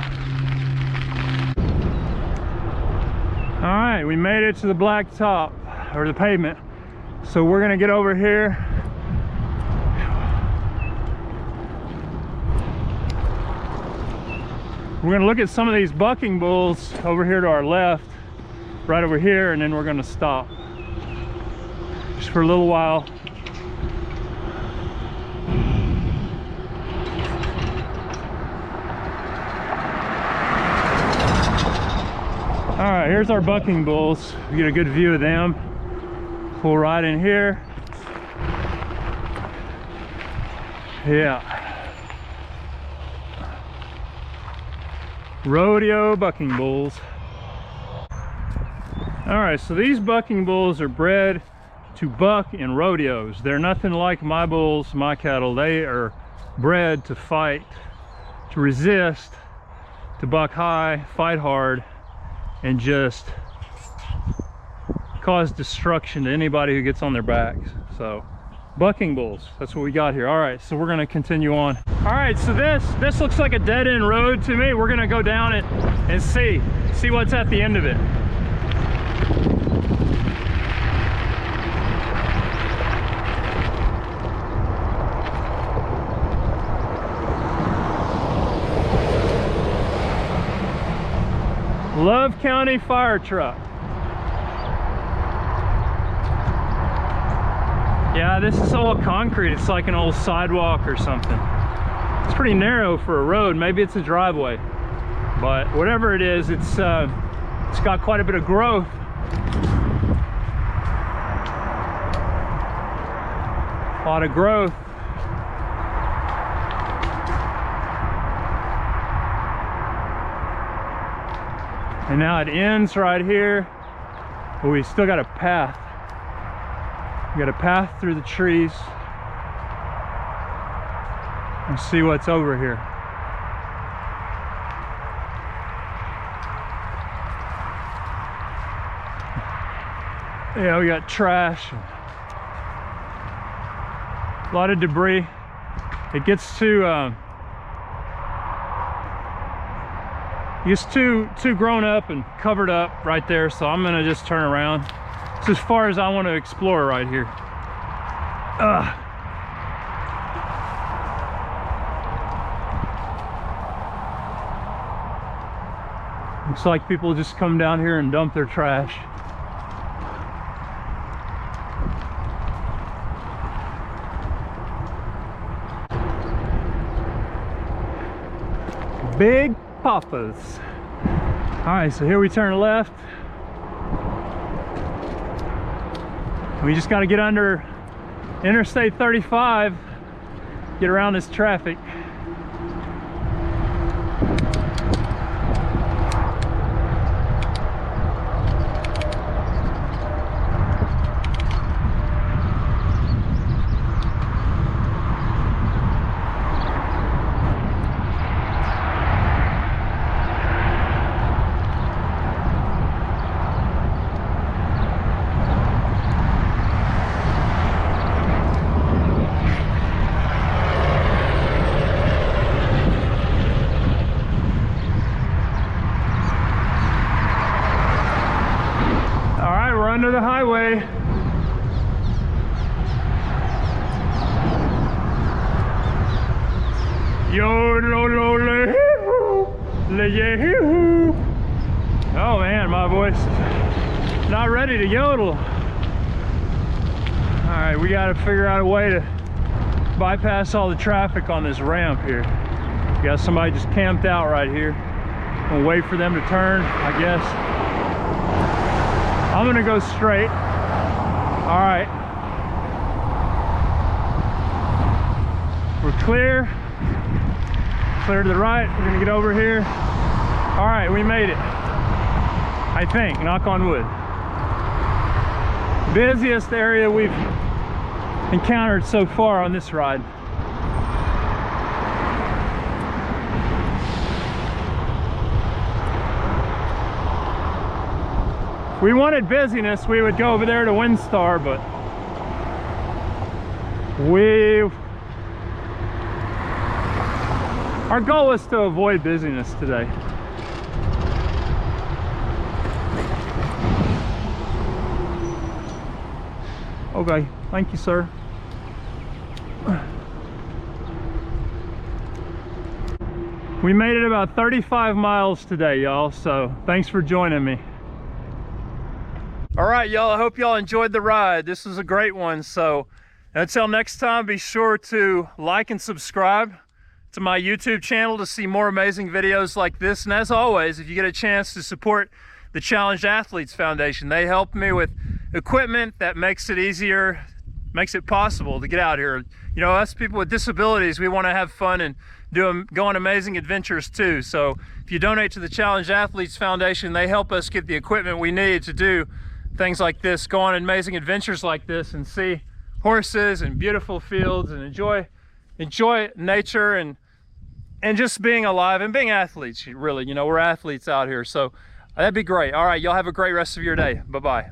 all right, we made it to the blacktop, or the pavement, so we're gonna get over here. We're gonna look at some of these bucking bulls over here to our left, right over here, and then we're gonna stop just for a little while. All right, here's our bucking bulls. We get a good view of them. Pull right in here. Yeah. Rodeo bucking bulls. All right, so these bucking bulls are bred to buck in rodeos. They're nothing like my bulls, my cattle. They are bred to fight, to resist, to buck high, fight hard, and just cause destruction to anybody who gets on their backs. So bucking bulls, that's what we got here. All right, so we're gonna continue on. All right, so this looks like a dead-end road to me. We're gonna go down it and see what's at the end of it. Love County fire truck. Yeah, this is all concrete. It's like an old sidewalk or something. It's pretty narrow for a road. Maybe it's a driveway, but whatever it is, it's got quite a bit of growth. A lot of growth. And now it ends right here, but we still got a path. We got a path through the trees. And see what's over here. Yeah, we got trash, a lot of debris. It gets to It's too grown up and covered up right there, so I'm gonna just turn around. It's as far as I want to explore right here. Looks like people just come down here and dump their trash. Big Papa's. All right, so here we turn left. We just got to get under Interstate 35, get around this traffic. Under the highway. Oh man, my voice is not ready to yodel. All right, we got to figure out a way to bypass all the traffic on this ramp here. We got somebody just camped out right here. We'll wait for them to turn, I guess. I'm gonna go straight. All right. We're clear. Clear to the right. We're gonna get over here. All right, we made it. I think, knock on wood. Busiest area we've encountered so far on this ride. If we wanted busyness, we would go over there to Windstar, but our goal is to avoid busyness today. Okay, thank you, sir. We made it about 35 miles today, y'all, so thanks for joining me. All right, y'all, I hope y'all enjoyed the ride. This was a great one. So until next time, be sure to like and subscribe to my YouTube channel to see more amazing videos like this. And as always, if you get a chance to support the Challenged Athletes Foundation, they help me with equipment that makes it easier, makes it possible to get out here. You know, us people with disabilities, we want to have fun and go on amazing adventures too. So if you donate to the Challenged Athletes Foundation, they help us get the equipment we need to do things like this, go on amazing adventures like this and see horses and beautiful fields and enjoy nature and just being alive and being athletes. Really, you know, we're athletes out here, so that'd be great. All right, y'all have a great rest of your day. Bye-bye.